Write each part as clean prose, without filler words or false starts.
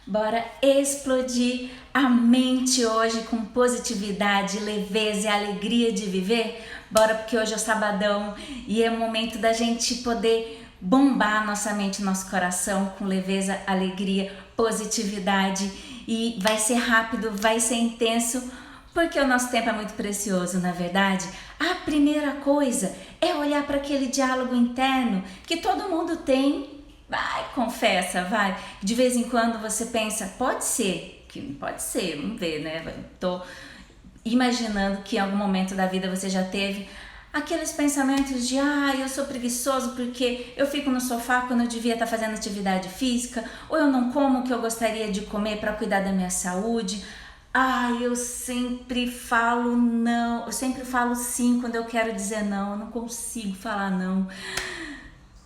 Bora explodir a mente hoje com positividade, leveza e alegria de viver? Bora, porque hoje é o sabadão e é o momento da gente poder bombar a nossa mente e nosso coração com leveza, alegria, positividade. E vai ser rápido, vai ser intenso, porque o nosso tempo é muito precioso, na verdade. A primeira coisa é olhar para aquele diálogo interno que todo mundo tem. Vai, confessa, vai. De vez em quando você pensa, pode ser, vamos ver, né? Tô imaginando que em algum momento da vida você já teve aqueles pensamentos de eu sou preguiçoso porque eu fico no sofá quando eu devia estar fazendo atividade física, ou eu não como o que eu gostaria de comer para cuidar da minha saúde. Eu sempre falo não, eu sempre falo sim quando eu quero dizer não, eu não consigo falar não.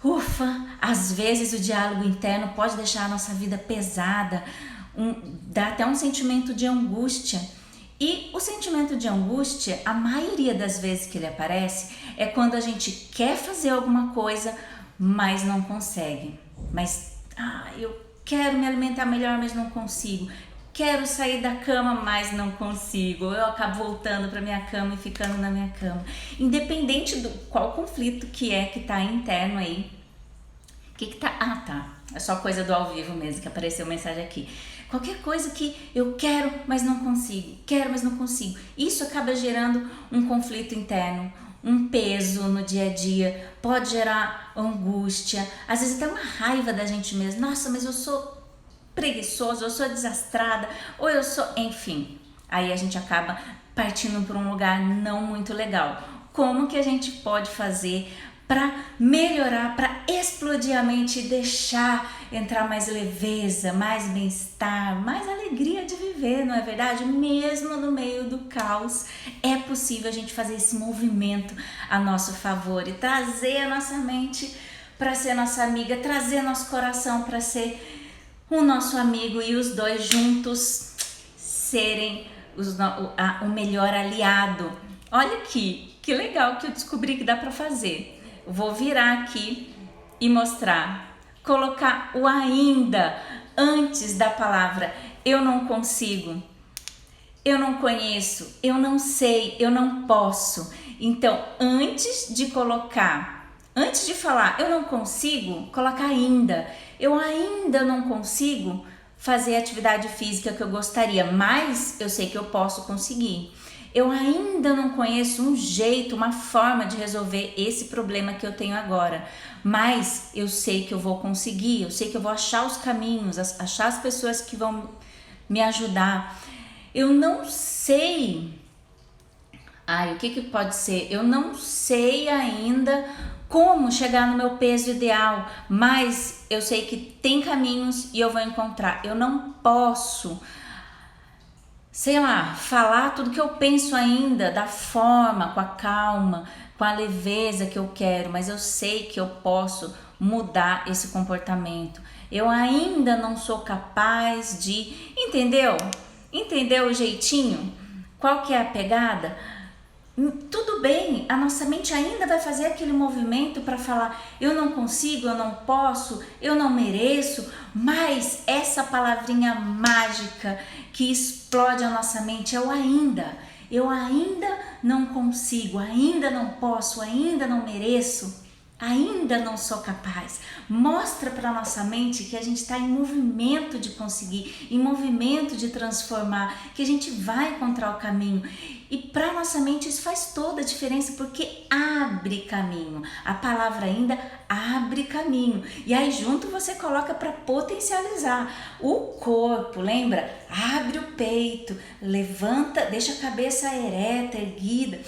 Ufa, às vezes o diálogo interno pode deixar a nossa vida pesada, dá até um sentimento de angústia. E o sentimento de angústia, a maioria das vezes que ele aparece, é quando a gente quer fazer alguma coisa, mas não consegue. Eu quero me alimentar melhor, mas não consigo. Quero sair da cama, mas não consigo. Eu acabo voltando para minha cama e ficando na minha cama. Independente do qual conflito que tá interno aí. Que tá? Tá. É só coisa do ao vivo mesmo que apareceu mensagem aqui. Qualquer coisa que eu quero, mas não consigo. Quero, mas não consigo. Isso acaba gerando um conflito interno, um peso no dia a dia. Pode gerar angústia. Às vezes até uma raiva da gente mesmo. Nossa, mas eu sou preguiçoso, eu sou desastrada, ou eu sou... Enfim, aí a gente acaba partindo para um lugar não muito legal. Como que a gente pode fazer para melhorar, para explodir a mente e deixar entrar mais leveza, mais bem-estar, mais alegria de viver, não é verdade? Mesmo no meio do caos, é possível a gente fazer esse movimento a nosso favor e trazer a nossa mente para ser nossa amiga, trazer nosso coração para ser o nosso amigo e os dois juntos serem o melhor aliado. Olha aqui, que legal que eu descobri que dá para fazer. Vou virar aqui e mostrar. Colocar o ainda antes da palavra eu não consigo, eu não conheço, eu não sei, eu não posso. Então, antes de falar eu não consigo, coloca ainda. Eu ainda não consigo fazer a atividade física que eu gostaria, mas eu sei que eu posso conseguir. Eu ainda não conheço um jeito, uma forma de resolver esse problema que eu tenho agora, mas eu sei que eu vou conseguir, eu sei que eu vou achar os caminhos, achar as pessoas que vão me ajudar. Eu não sei... o que pode ser? Eu não sei ainda como chegar no meu peso ideal, mas eu sei que tem caminhos e eu vou encontrar. Eu não posso, falar tudo que eu penso ainda da forma, com a calma, com a leveza que eu quero, mas eu sei que eu posso mudar esse comportamento. Eu ainda não sou capaz de... Entendeu o jeitinho? Qual que é a pegada? Tudo bem, a nossa mente ainda vai fazer aquele movimento para falar eu não consigo, eu não posso, eu não mereço, mas essa palavrinha mágica que explode a nossa mente é o ainda. Eu ainda não consigo, ainda não posso, ainda não mereço, ainda não sou capaz. Mostra para nossa mente que a gente está em movimento de conseguir, em movimento de transformar, que a gente vai encontrar o caminho. E para nossa mente isso faz toda a diferença, porque abre caminho. A palavra ainda abre caminho. E aí junto você coloca para potencializar o corpo, lembra? Abre o peito, levanta, deixa a cabeça ereta, erguida,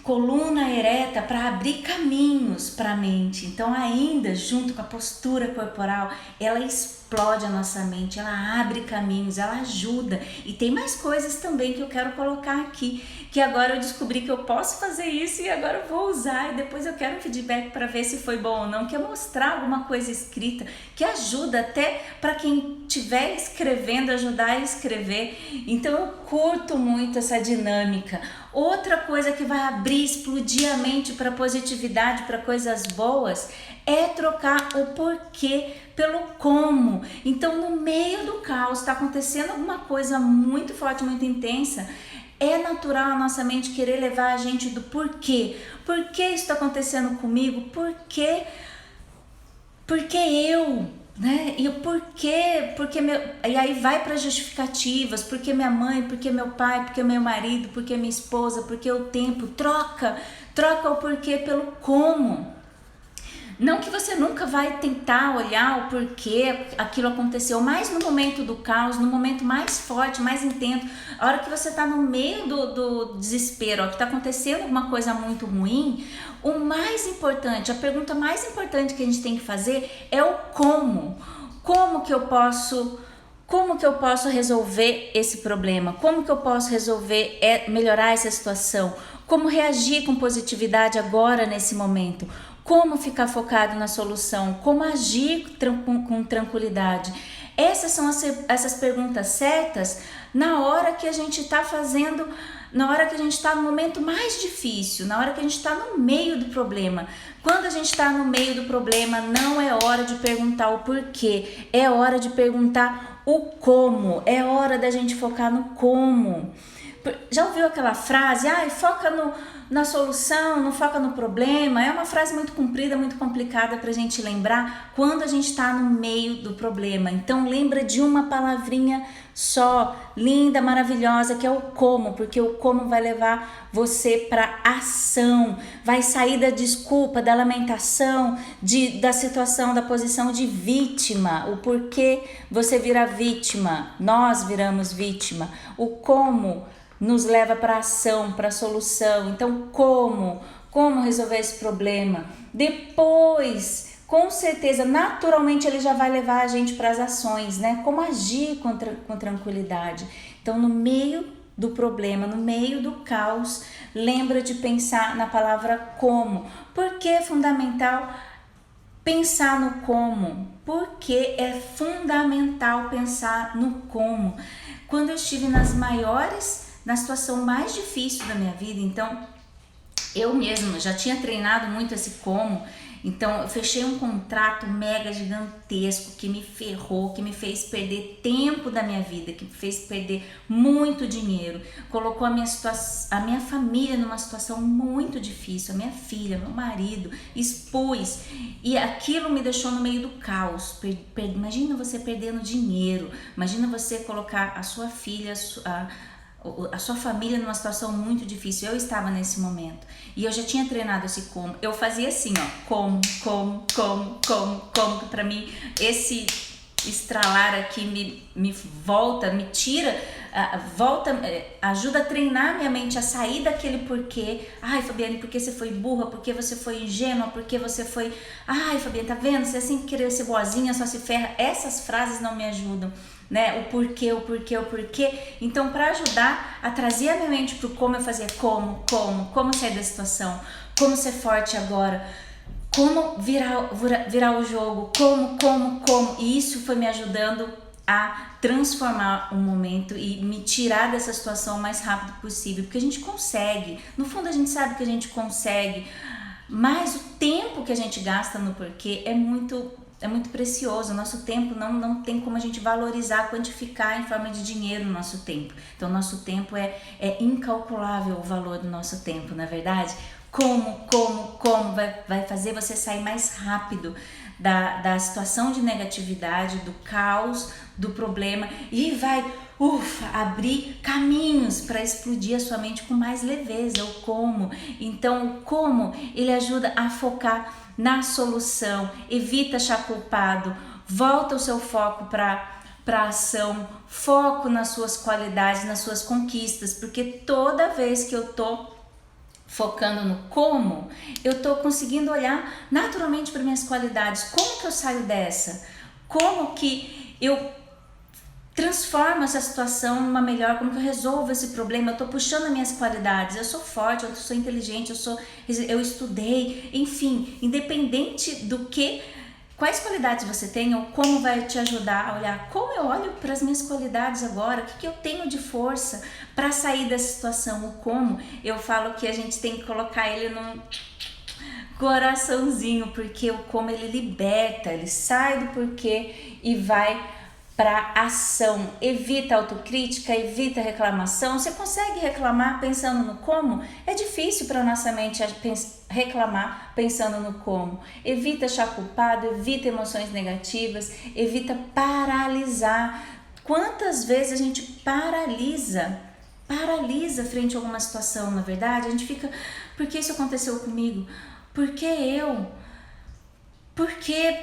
coluna ereta, para abrir caminhos para a mente. Então ainda junto com a postura corporal, ela explode a nossa mente, ela abre caminhos, ela ajuda. E tem mais coisas também que eu quero colocar aqui, que agora eu descobri que eu posso fazer isso e agora eu vou usar, e depois eu quero um feedback para ver se foi bom ou não, que é mostrar alguma coisa escrita, que ajuda até para quem estiver escrevendo, ajudar a escrever. Então eu curto muito essa dinâmica. Outra coisa que vai abrir, explodir a mente para positividade, para coisas boas, é trocar o porquê pelo como. Então, no meio do caos, está acontecendo alguma coisa muito forte, muito intensa, é natural a nossa mente querer levar a gente do porquê. Por que isso está acontecendo comigo? Por que eu? Né? E o porquê? E aí vai para justificativas, porque minha mãe, porque meu pai, porque meu marido, porque minha esposa, porque o tempo. Troca o porquê pelo como. Não que você nunca vai tentar olhar o porquê aquilo aconteceu, mas no momento do caos, no momento mais forte, mais intenso, a hora que você está no meio do desespero, ó, que está acontecendo alguma coisa muito ruim, o mais importante, a pergunta mais importante que a gente tem que fazer é o como. Como que eu posso resolver esse problema? Como que eu posso melhorar essa situação? Como reagir com positividade agora nesse momento? Como ficar focado na solução? Como agir com tranquilidade? Essas são essas perguntas certas na hora que a gente está fazendo, na hora que a gente está no momento mais difícil, na hora que a gente está no meio do problema. Quando a gente está no meio do problema, não é hora de perguntar o porquê, é hora de perguntar o como, é hora da gente focar no como. Já ouviu aquela frase, foca na solução, não foca no problema? É uma frase muito comprida, muito complicada pra gente lembrar quando a gente tá no meio do problema. Então lembra de uma palavrinha só, linda, maravilhosa, que é o como, porque o como vai levar você pra ação, vai sair da desculpa, da lamentação, da situação, da posição de vítima, o porquê você vira vítima, nós viramos vítima, o como nos leva para ação, para solução. Então, como resolver esse problema? Depois, com certeza, naturalmente ele já vai levar a gente para as ações, né? Como agir com tranquilidade. Então, no meio do problema, no meio do caos, lembra de pensar na palavra como. Porque é fundamental pensar no como? Porque é fundamental pensar no como. Quando eu estive na situação mais difícil da minha vida, então eu mesma já tinha treinado muito esse como, então eu fechei um contrato mega gigantesco que me ferrou, que me fez perder tempo da minha vida, que me fez perder muito dinheiro, colocou a minha família numa situação muito difícil, a minha filha, meu marido, expus, e aquilo me deixou no meio do caos. Imagina você perdendo dinheiro, imagina você colocar a sua filha, a sua família numa situação muito difícil. Eu estava nesse momento e eu já tinha treinado esse como. Eu fazia assim, ó, como, que pra mim esse estralar aqui me volta, me tira, ajuda a treinar minha mente a sair daquele porquê. Ai, Fabiane, porque você foi burra, porque você foi ingênua, porque você foi... Ai, Fabiane, tá vendo? Você sempre querer ser boazinha, só se ferra. Essas frases não me ajudam, né? O porquê. Então, para ajudar a trazer a minha mente pro como, eu fazia como sair da situação, como ser forte agora, como virar o jogo, como. E isso foi me ajudando a transformar o momento e me tirar dessa situação o mais rápido possível, porque a gente consegue, no fundo a gente sabe que a gente consegue, mas o tempo que a gente gasta no porquê é muito precioso. O nosso tempo não tem como a gente valorizar, quantificar em forma de dinheiro o nosso tempo. Então, o nosso tempo é incalculável, o valor do nosso tempo, não é verdade? Como vai fazer você sair mais rápido da situação de negatividade, do caos, do problema, e vai abrir caminhos para explodir a sua mente com mais leveza. O como. Então, o como, ele ajuda a focar na solução, evita achar culpado, volta o seu foco para ação, foco nas suas qualidades, nas suas conquistas, porque toda vez que eu tô focando no como, eu tô conseguindo olhar naturalmente para minhas qualidades. Como que eu saio dessa? Como que eu transformo essa situação numa melhor? Como que eu resolvo esse problema? Eu tô puxando as minhas qualidades. Eu sou forte, eu sou inteligente, eu estudei, enfim, independente do que, quais qualidades você tem ou como vai te ajudar a olhar. Como eu olho para as minhas qualidades agora? O que eu tenho de força para sair dessa situação? O como, eu falo que a gente tem que colocar ele coraçãozinho, porque o como ele liberta, ele sai do porquê e vai para ação. Evita autocrítica, evita reclamação. Você consegue reclamar pensando no como? É difícil para nossa mente reclamar pensando no como. Evita achar culpado, evita emoções negativas, evita paralisar. Quantas vezes a gente paralisa frente a alguma situação, na verdade? A gente fica, por que isso aconteceu comigo? Por que eu? Por que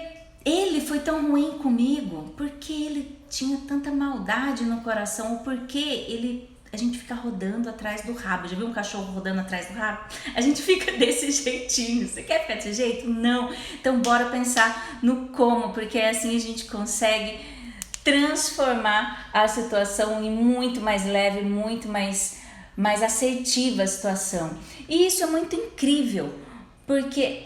ele foi tão ruim comigo? Por que ele tinha tanta maldade no coração? Ou por que a gente fica rodando atrás do rabo? Já viu um cachorro rodando atrás do rabo? A gente fica desse jeitinho. Você quer ficar desse jeito? Não. Então bora pensar no como, porque assim a gente consegue transformar a situação em muito mais leve, muito mais assertiva a situação. E isso é muito incrível, porque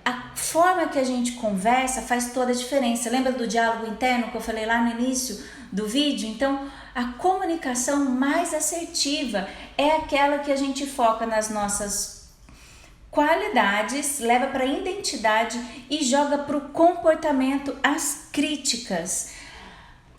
a forma que a gente conversa faz toda a diferença. Lembra do diálogo interno que eu falei lá no início do vídeo? Então, a comunicação mais assertiva é aquela que a gente foca nas nossas qualidades, leva para a identidade e joga para o comportamento as críticas.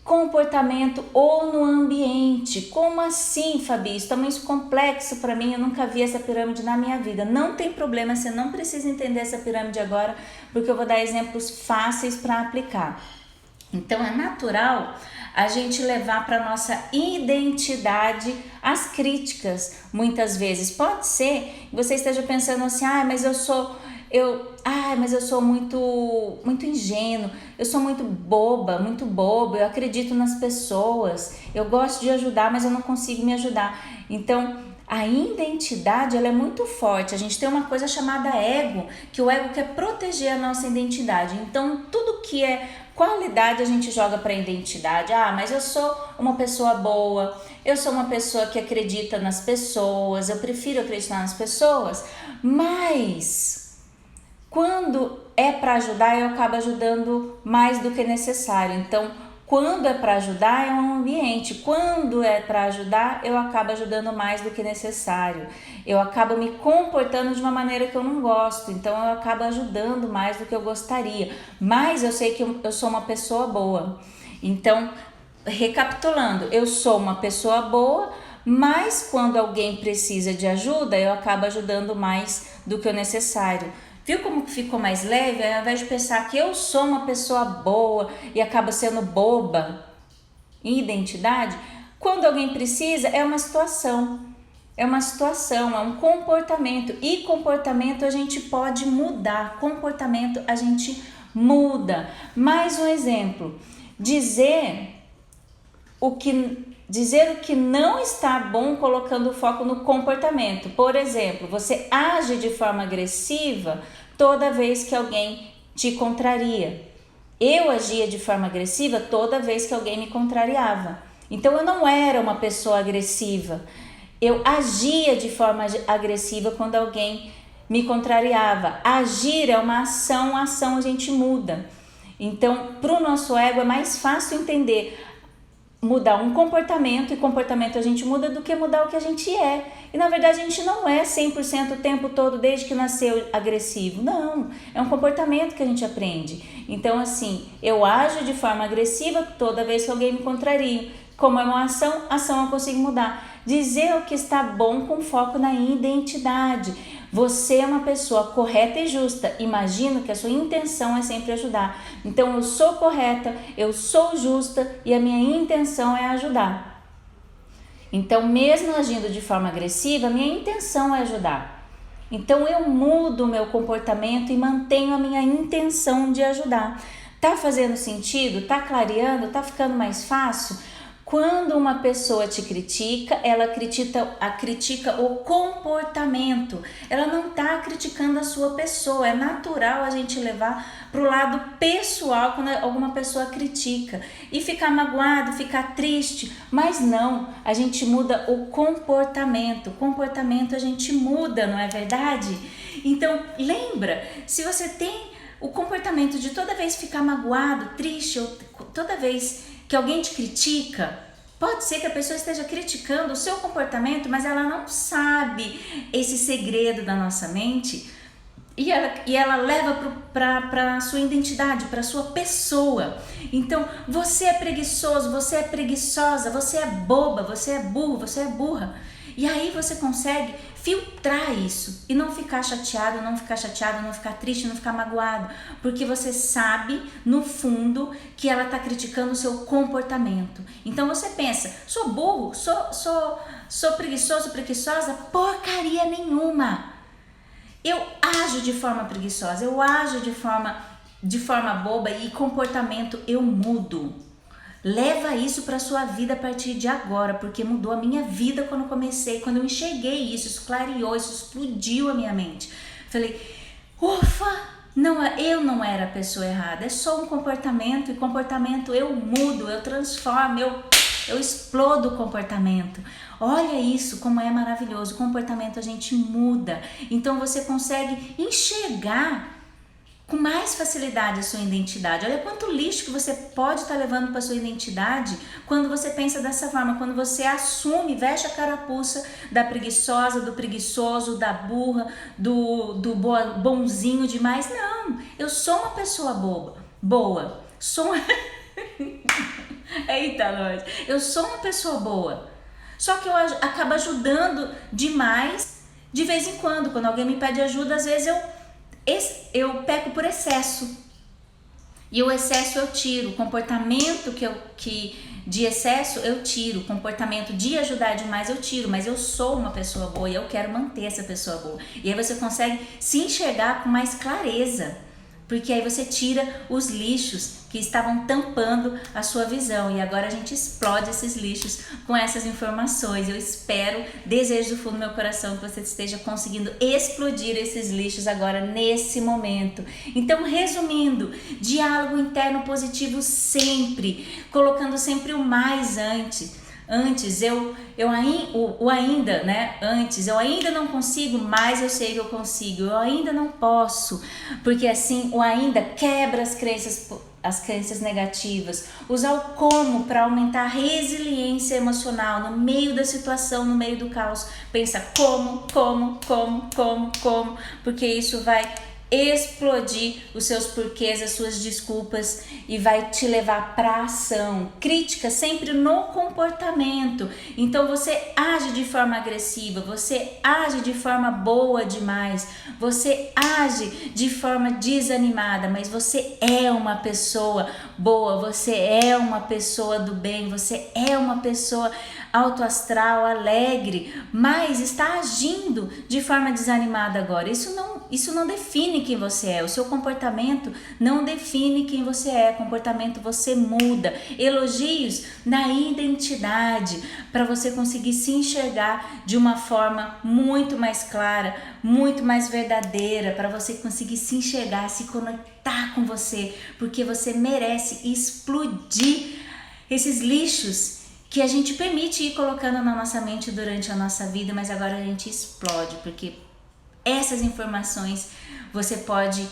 Comportamento ou no ambiente. Como assim, Fabi? Isso é muito complexo para mim, eu nunca vi essa pirâmide na minha vida. Não tem problema, você não precisa entender essa pirâmide agora, porque eu vou dar exemplos fáceis para aplicar. Então é natural a gente levar para nossa identidade as críticas. Muitas vezes pode ser que você esteja pensando assim: mas eu sou muito ingênuo, eu sou muito boba, muito bobo, eu acredito nas pessoas, eu gosto de ajudar, mas eu não consigo me ajudar. Então, a identidade, ela é muito forte. A gente tem uma coisa chamada ego, que o ego quer proteger a nossa identidade. Então, tudo que é qualidade a gente joga para a identidade. Mas eu sou uma pessoa boa, eu sou uma pessoa que acredita nas pessoas, eu prefiro acreditar nas pessoas, mas quando é para ajudar, eu acabo ajudando mais do que necessário. Então, quando é para ajudar, é um ambiente. Quando é para ajudar, eu acabo ajudando mais do que necessário. Eu acabo me comportando de uma maneira que eu não gosto. Então, eu acabo ajudando mais do que eu gostaria. Mas eu sei que eu sou uma pessoa boa. Então, recapitulando, eu sou uma pessoa boa, mas quando alguém precisa de ajuda, eu acabo ajudando mais do que o necessário. Viu como ficou mais leve? Ao invés de pensar que eu sou uma pessoa boa e acaba sendo boba em identidade, quando alguém precisa, é uma situação, é um comportamento. E comportamento a gente pode mudar, comportamento a gente muda. Mais um exemplo, dizer o que não está bom colocando foco no comportamento. Por exemplo, você age de forma agressiva toda vez que alguém te contraria. Eu agia de forma agressiva toda vez que alguém me contrariava. Então eu não era uma pessoa agressiva. Eu agia de forma agressiva quando alguém me contrariava. Agir é uma ação, a ação a gente muda. Então, para o nosso ego é mais fácil entender mudar um comportamento, e comportamento a gente muda, do que mudar o que a gente é. E na verdade a gente não é 100% o tempo todo desde que nasceu agressivo. Não, é um comportamento que a gente aprende. Então assim, eu ajo de forma agressiva toda vez que alguém me contraria. Como é uma ação eu consigo mudar. Dizer o que está bom com foco na identidade. Você é uma pessoa correta e justa. Imagino que a sua intenção é sempre ajudar. Então eu sou correta, eu sou justa e a minha intenção é ajudar. Então, mesmo agindo de forma agressiva, a minha intenção é ajudar. Então eu mudo o meu comportamento e mantenho a minha intenção de ajudar. Tá fazendo sentido? Tá clareando? Tá ficando mais fácil? Quando uma pessoa te critica, ela critica o comportamento. Ela não está criticando a sua pessoa. É natural a gente levar para o lado pessoal quando alguma pessoa critica. E ficar magoado, ficar triste. Mas não, a gente muda o comportamento. O comportamento a gente muda, não é verdade? Então, lembra, se você tem o comportamento de toda vez ficar magoado, triste, ou toda vez que alguém te critica, pode ser que a pessoa esteja criticando o seu comportamento, mas ela não sabe esse segredo da nossa mente. e ela leva para a sua identidade, para a sua pessoa. Então, você é preguiçoso, você é preguiçosa, você é boba, você é burro, você é burra. E aí você consegue filtrar isso e não ficar chateado, não ficar triste, não ficar magoado, porque você sabe no fundo que ela está criticando o seu comportamento. Então você pensa, sou burro, sou preguiçoso, preguiçosa? Porcaria nenhuma! Eu ajo de forma preguiçosa, eu ajo de forma boba e comportamento eu mudo. Leva isso para sua vida a partir de agora, porque mudou a minha vida quando eu comecei, quando eu enxerguei isso clareou, isso explodiu a minha mente. Falei, ufa, eu não era a pessoa errada, é só um comportamento, e comportamento eu mudo, eu transformo, eu explodo o comportamento. Olha isso, como é maravilhoso, o comportamento a gente muda, então você consegue enxergar com mais facilidade a sua identidade. Olha quanto lixo que você pode estar levando para a sua identidade quando você pensa dessa forma, quando você assume, veste a carapuça da preguiçosa, do preguiçoso, da burra, do bonzinho demais. Não, eu sou uma pessoa boa, sou... Eita, nós. Eu sou uma pessoa boa, só que eu acabo ajudando demais de vez em quando alguém me pede ajuda, às vezes eu peco por excesso. E o excesso eu tiro, o comportamento de excesso eu tiro, o comportamento de ajudar demais eu tiro, mas eu sou uma pessoa boa e eu quero manter essa pessoa boa. E aí você consegue se enxergar com mais clareza, porque aí você tira os lixos que estavam tampando a sua visão, e agora a gente explode esses lixos com essas informações. Eu espero, desejo do fundo do meu coração que você esteja conseguindo explodir esses lixos agora, nesse momento. Então, resumindo, diálogo interno positivo sempre, colocando sempre o mais antes, eu ainda não consigo, mas eu sei que eu consigo. Eu ainda não posso, porque assim o ainda quebra as crenças negativas. Usar o como para aumentar a resiliência emocional no meio da situação, no meio do caos. Pensa como, porque isso vai explodir os seus porquês, as suas desculpas, e vai te levar para ação. Crítica sempre no comportamento. Então você age de forma agressiva, você age de forma boa demais, você age de forma desanimada, mas você é uma pessoa boa, você é uma pessoa do bem, você é uma pessoa autoastral, alegre, mas está agindo de forma desanimada agora. Isso não define quem você é. O seu comportamento não define quem você é. Comportamento você muda. Elogios na identidade, para você conseguir se enxergar de uma forma muito mais clara, muito mais verdadeira, para você conseguir se enxergar, se conectar com você, porque você merece explodir esses lixos que a gente permite ir colocando na nossa mente durante a nossa vida, mas agora a gente explode, porque essas informações você pode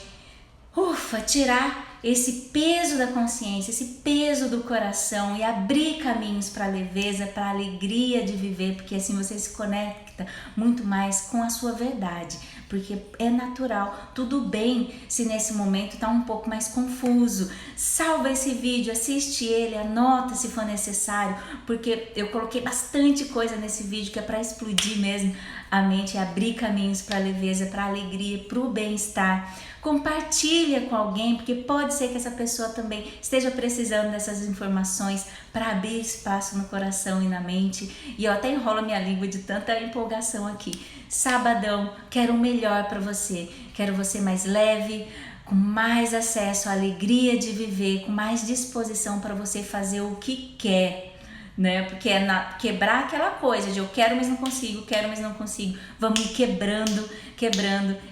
tirar esse peso da consciência, esse peso do coração, e abrir caminhos para a leveza, para a alegria de viver, porque assim você se conecta muito mais com a sua verdade, porque é natural, tudo bem se nesse momento tá um pouco mais confuso. Salva esse vídeo, assiste ele, anota se for necessário, porque eu coloquei bastante coisa nesse vídeo que é para explodir mesmo a mente e abrir caminhos para a leveza, para a alegria, para o bem-estar. Compartilha com alguém, porque pode ser que essa pessoa também esteja precisando dessas informações para abrir espaço no coração e na mente. E eu até enrolo minha língua de tanta empolgação aqui. Sabadão, quero o melhor para você. Quero você mais leve, com mais acesso à alegria de viver, com mais disposição para você fazer o que quer, né? Porque é quebrar aquela coisa de eu quero, mas não consigo, quero, mas não consigo. Vamos ir quebrando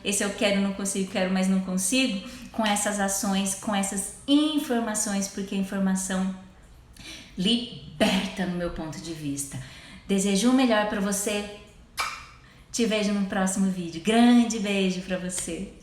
esse eu quero, não consigo, quero, mas não consigo, com essas ações, com essas informações, porque a informação liberta no meu ponto de vista. Desejo o melhor para você. Te vejo no próximo vídeo. Grande beijo para você.